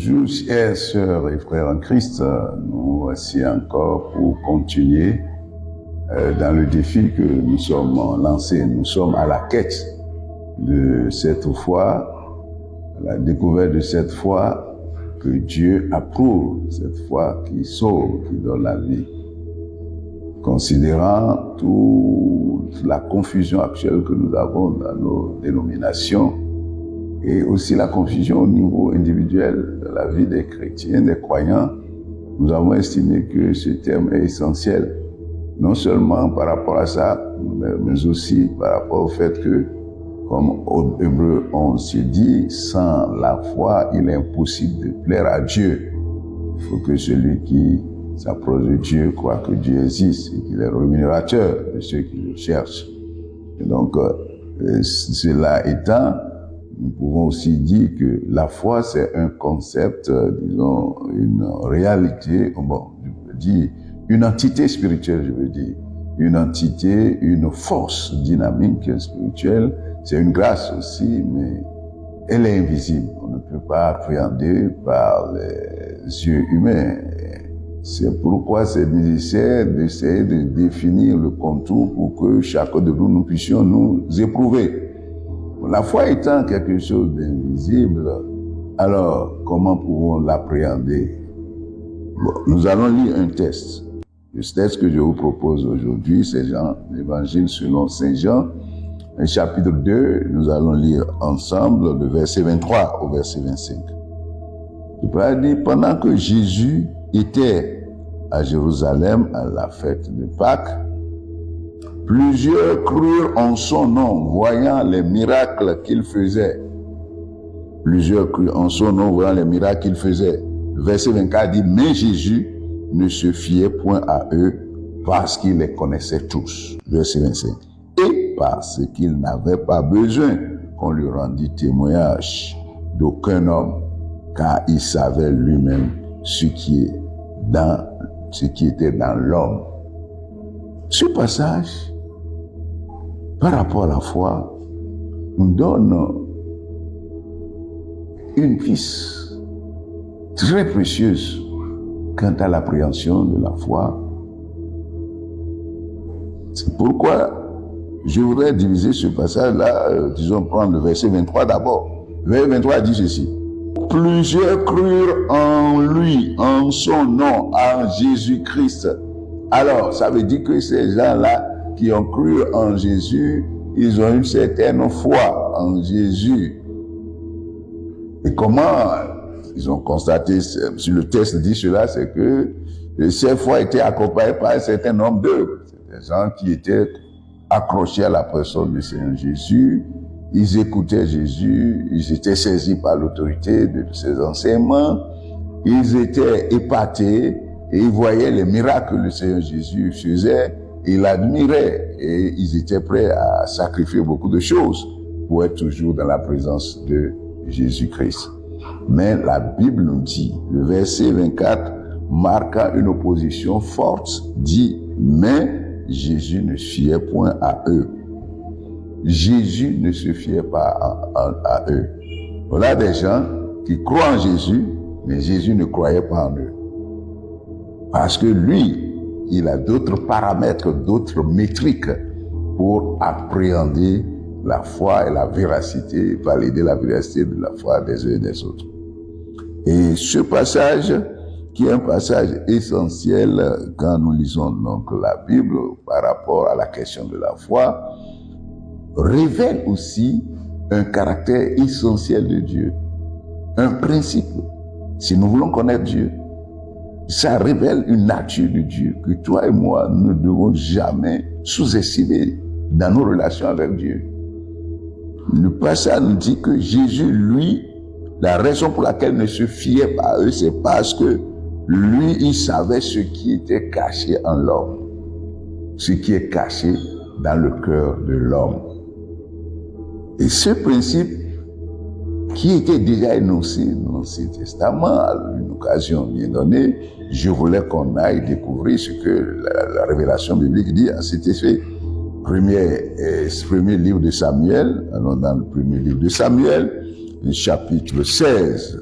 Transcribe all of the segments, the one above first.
Bonjour, chers sœurs et frères en Christ. Nous voici encore pour continuer dans le défi que nous sommes lancés. Nous sommes à la quête de cette foi, la découverte de cette foi que Dieu approuve, cette foi qui sauve, qui donne la vie. Considérant toute la confusion actuelle que nous avons dans nos dénominations, et aussi la confusion au niveau individuel de la vie des chrétiens, des croyants, nous avons estimé que ce thème est essentiel, non seulement par rapport à ça, mais aussi par rapport au fait que, comme au Hébreux 11 se dit, sans la foi, il est impossible de plaire à Dieu. Il faut que celui qui s'approche de Dieu croit que Dieu existe et qu'il est rémunérateur de ceux qui le cherchent. Et donc, cela étant, nous pouvons aussi dire que la foi, c'est un concept, disons, une réalité, bon, je veux dire, une entité spirituelle, je veux dire, une entité, une force dynamique spirituelle, c'est une grâce aussi, mais elle est invisible. On ne peut pas appréhender par les yeux humains. C'est pourquoi c'est nécessaire d'essayer de définir le contour pour que chacun de nous puissions nous éprouver. La foi étant quelque chose d'invisible, alors comment pouvons l'appréhender? Bon, nous allons lire un texte. Le texte que je vous propose aujourd'hui, c'est l'Évangile selon Saint Jean, chapitre 2, nous allons lire ensemble le verset 23 au verset 25. Je peux dire, pendant que Jésus était à Jérusalem à la fête de Pâques, plusieurs crurent en son nom, voyant les miracles qu'il faisait. Plusieurs crurent en son nom, voyant les miracles qu'il faisait. Verset 24 dit, mais Jésus ne se fiait point à eux parce qu'il les connaissait tous. Verset 25. Et parce qu'il n'avait pas besoin qu'on lui rendît témoignage d'aucun homme, car il savait lui-même ce qui était dans l'homme. Ce passage, par rapport à la foi, nous donne une piste très précieuse quant à l'appréhension de la foi. C'est pourquoi je voudrais diviser ce passage-là, disons prendre le verset 23 d'abord. Le verset 23 dit ceci. Plusieurs crurent en lui, en son nom, en Jésus-Christ. Alors, ça veut dire que ces gens-là qui ont cru en Jésus, ils ont une certaine foi en Jésus. Et comment ils ont constaté, si le texte dit cela, c'est que ces foi étaient accompagnées par un certain nombre d'œuvres. C'est des gens qui étaient accrochés à la personne du Seigneur Jésus, ils écoutaient Jésus, ils étaient saisis par l'autorité de ses enseignements, ils étaient épatés et ils voyaient les miracles que le Seigneur Jésus faisait, ils l'admiraient et ils étaient prêts à sacrifier beaucoup de choses pour être toujours dans la présence de Jésus-Christ. Mais la Bible nous dit, le verset 24, marquant une opposition forte, dit, mais Jésus ne se fiait point à eux. Jésus ne se fiait pas à eux. Voilà des gens qui croient en Jésus, mais Jésus ne croyait pas en eux. Parce que lui, il a d'autres paramètres, d'autres métriques pour appréhender la foi et la véracité, valider la véracité de la foi des uns et des autres. Et ce passage, qui est un passage essentiel quand nous lisons donc la Bible par rapport à la question de la foi, révèle aussi un caractère essentiel de Dieu, un principe. Si nous voulons connaître Dieu, ça révèle une nature de Dieu que toi et moi ne devons jamais sous-estimer dans nos relations avec Dieu. Le passage nous dit que Jésus, lui, la raison pour laquelle il ne se fiait pas à eux, c'est parce que lui, il savait ce qui était caché en l'homme, ce qui est caché dans le cœur de l'homme. Et ce principe qui était déjà énoncé dans l'Ancien Testament, à une occasion bien donnée, je voulais qu'on aille découvrir ce que la révélation biblique dit à cet effet. Premier livre de Samuel, allons dans le premier livre de Samuel, chapitre 16.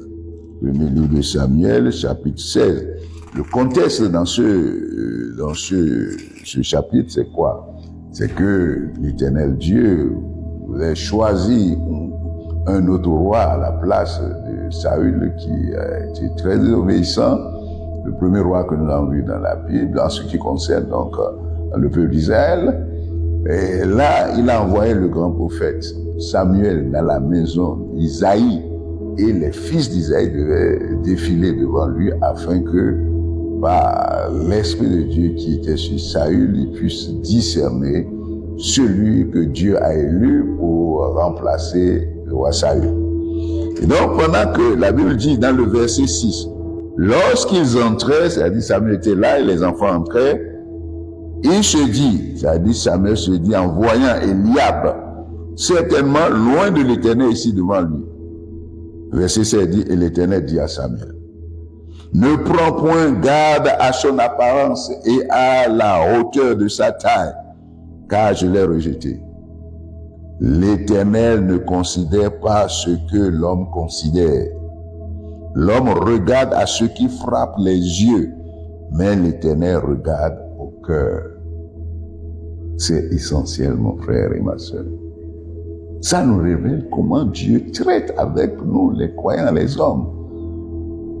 Premier livre de Samuel, chapitre 16. Le contexte dans ce chapitre, c'est quoi? C'est que l'Éternel Dieu voulait choisir un autre roi à la place de Saül, qui a été très obéissant, le premier roi que nous avons vu dans la Bible, en ce qui concerne donc le peuple d'Israël. Et là, il a envoyé le grand prophète Samuel dans la maison d'Isaïe, et les fils d'Isaïe devaient défiler devant lui afin que, par l'Esprit de Dieu qui était sur Saül, il puisse discerner celui que Dieu a élu pour remplacer le roi Saül. Et donc, pendant que la Bible dit dans le verset 6, lorsqu'ils entraient, c'est-à-dire Samuel était là et les enfants entraient, il se dit, c'est-à-dire Samuel se dit en voyant Eliab, certainement loin de l'Éternel ici devant lui. Verset 7 dit, et l'Éternel dit à Samuel, ne prends point garde à son apparence et à la hauteur de sa taille, car je l'ai rejeté. L'Éternel ne considère pas ce que l'homme considère. L'homme regarde à ce qui frappe les yeux, mais l'Éternel regarde au cœur. C'est essentiel, mon frère et ma soeur. Ça nous révèle comment Dieu traite avec nous, les croyants, les hommes.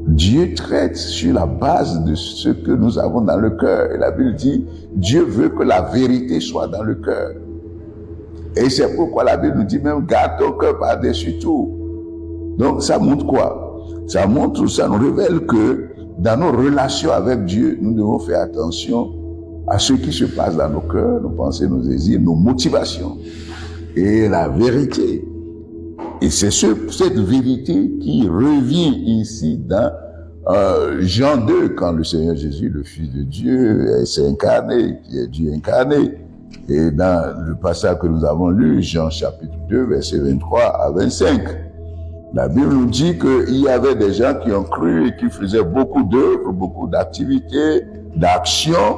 Dieu traite sur la base de ce que nous avons dans le cœur. Et la Bible dit, Dieu veut que la vérité soit dans le cœur. Et c'est pourquoi la Bible nous dit même, garde ton cœur par-dessus tout. Donc ça montre quoi? Ça montre, ça nous révèle que dans nos relations avec Dieu, nous devons faire attention à ce qui se passe dans nos cœurs, nos pensées, nos désirs, nos motivations. Et la vérité. Et c'est cette vérité qui revient ici dans Jean 2, quand le Seigneur Jésus, le Fils de Dieu, s'est incarné, qui est Dieu incarné. Et dans le passage que nous avons lu, Jean chapitre 2, versets 23 à 25, la Bible nous dit qu'il y avait des gens qui ont cru et qui faisaient beaucoup d'œuvres, beaucoup d'activités, d'actions,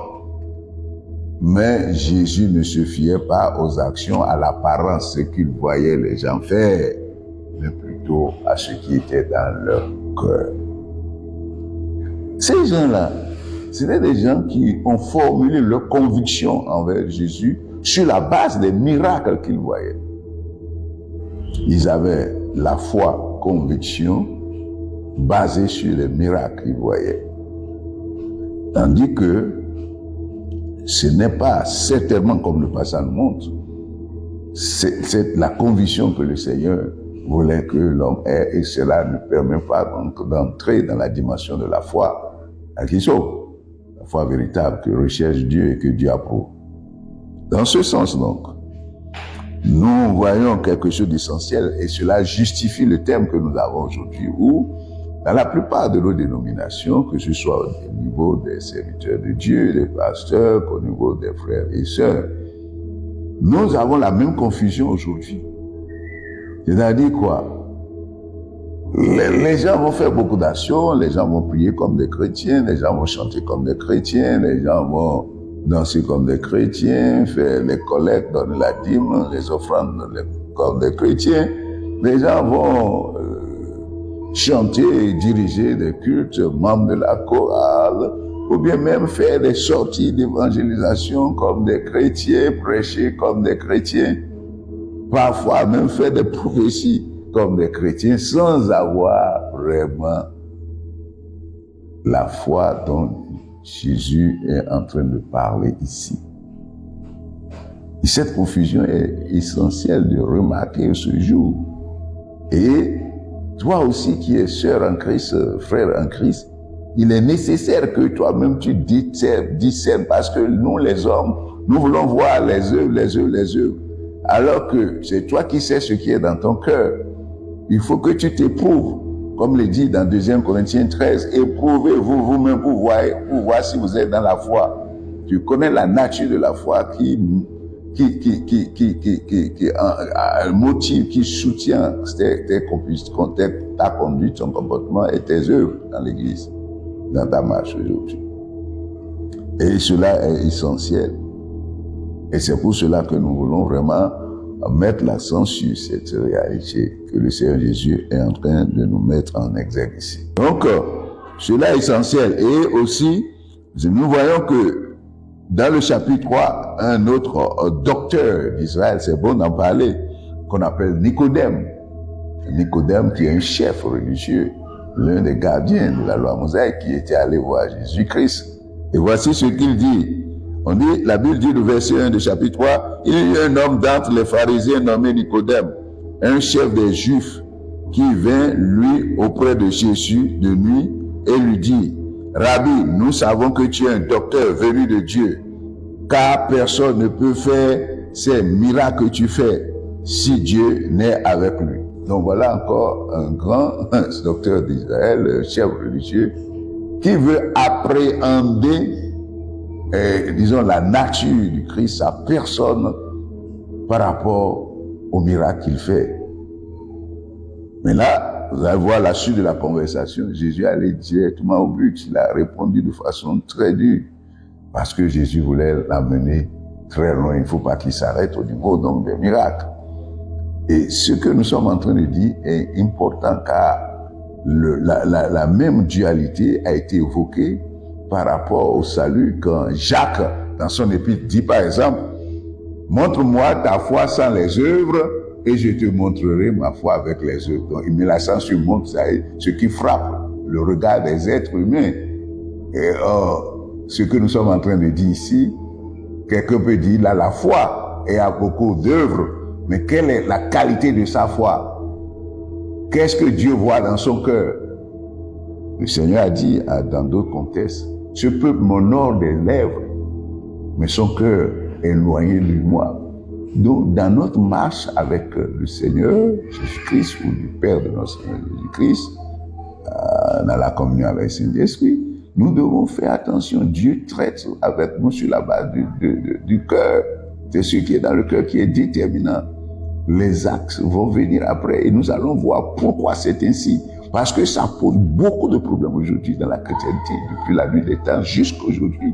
mais Jésus ne se fiait pas aux actions, à l'apparence, ce qu'il voyait les gens faire, mais plutôt à ce qui était dans leur cœur. Ces gens-là, c'était des gens qui ont formulé leur conviction envers Jésus sur la base des miracles qu'ils voyaient. Ils avaient la foi, conviction, basée sur les miracles qu'ils voyaient. Tandis que ce n'est pas certainement comme le passage nous montre, c'est la conviction que le Seigneur voulait que l'homme ait, et cela ne permet pas donc d'entrer dans la dimension de la foi à qui sauve, la foi véritable que recherche Dieu et que Dieu approuve. Dans ce sens donc, nous voyons quelque chose d'essentiel et cela justifie le thème que nous avons aujourd'hui où, dans la plupart de nos dénominations, que ce soit au niveau des serviteurs de Dieu, des pasteurs, qu'au niveau des frères et sœurs, nous avons la même confusion aujourd'hui. C'est-à-dire quoi? Les gens vont faire beaucoup d'actions, les gens vont prier comme des chrétiens, les gens vont chanter comme des chrétiens, les gens vont danser comme des chrétiens, faire les collectes, donner la dîme, les offrandes comme des chrétiens. Les gens vont chanter et diriger des cultes, membres de la chorale, ou bien même faire des sorties d'évangélisation comme des chrétiens, prêcher comme des chrétiens, parfois même faire des prophéties comme des chrétiens sans avoir vraiment la foi dont Jésus est en train de parler ici. Et cette confusion est essentielle de remarquer ce jour. Et toi aussi qui es sœur en Christ, frère en Christ, il est nécessaire que toi-même tu discernes parce que nous les hommes, nous voulons voir les œuvres. Alors que c'est toi qui sais ce qui est dans ton cœur. Il faut que tu t'éprouves, comme le dit dans 2 Corinthiens 13, éprouvez-vous vous-même pour voir si vous êtes dans la foi. Tu connais la nature de la foi qui motive, qui soutient ta conduite, ton comportement et tes œuvres dans l'église, dans ta marche aujourd'hui. Et cela est essentiel. Et c'est pour cela que nous voulons vraiment mettre l'accent sur cette réalité que le Seigneur Jésus est en train de nous mettre en exergue ici. Donc, cela est essentiel. Et aussi, nous voyons que dans le chapitre 3, un autre docteur d'Israël, c'est bon d'en parler, qu'on appelle Nicodème. Nicodème qui est un chef religieux, l'un des gardiens de la loi mosaïque qui était allé voir Jésus-Christ. Et voici ce qu'il dit. On dit, la Bible dit, le verset 1 du chapitre 3, il y a eu un homme d'entre les pharisiens nommé Nicodème, un chef des Juifs, qui vint, lui, auprès de Jésus de nuit et lui dit, Rabbi, nous savons que tu es un docteur venu de Dieu, car personne ne peut faire ces miracles que tu fais si Dieu n'est avec lui. Donc voilà encore un grand docteur d'Israël, chef religieux, qui veut appréhender, disons, la nature du Christ, sa personne, par rapport au miracle qu'il fait. Mais là, vous allez voir la suite de la conversation. Jésus allait directement au but. Il a répondu de façon très dure. Parce que Jésus voulait l'amener très loin. Il ne faut pas qu'il s'arrête au niveau donc des miracles. Et ce que nous sommes en train de dire est important car la même dualité a été évoquée par rapport au salut quand Jacques, dans son épître, dit par exemple, montre-moi ta foi sans les œuvres et je te montrerai ma foi avec les œuvres. Donc il met l'accent sur ce qui frappe le regard des êtres humains. Et ce que nous sommes en train de dire ici, quelqu'un peut dire, là, la foi et a beaucoup d'œuvres, mais quelle est la qualité de sa foi? Qu'est-ce que Dieu voit dans son cœur? Le Seigneur a dit dans d'autres contextes, ce peuple m'honore des lèvres, mais son cœur est éloigné de moi. Donc, dans notre marche avec le Seigneur Jésus-Christ ou du Père de notre Seigneur Jésus-Christ, dans la communion avec le Saint-Esprit, nous devons faire attention. Dieu traite avec nous sur la base du cœur. C'est ce qui est dans le cœur qui est déterminant. Les actes vont venir après et nous allons voir pourquoi c'est ainsi. Parce que ça pose beaucoup de problèmes aujourd'hui dans la chrétienté, depuis la nuit des temps jusqu'à aujourd'hui.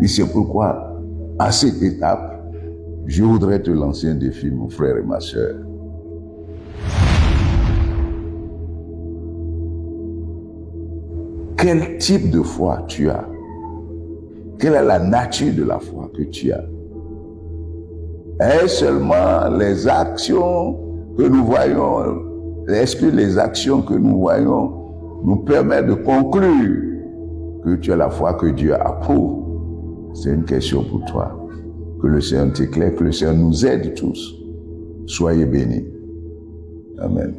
Et c'est pourquoi, à cette étape, je voudrais te lancer un défi, mon frère et ma sœur. Quel type de foi tu as? Quelle est la nature de la foi que tu as? Est-ce seulement les actions que nous voyons? Est-ce que les actions que nous voyons nous permettent de conclure que tu as la foi que Dieu approuve? C'est une question pour toi. Que le Seigneur t'éclaire, que le Seigneur nous aide tous. Soyez bénis. Amen.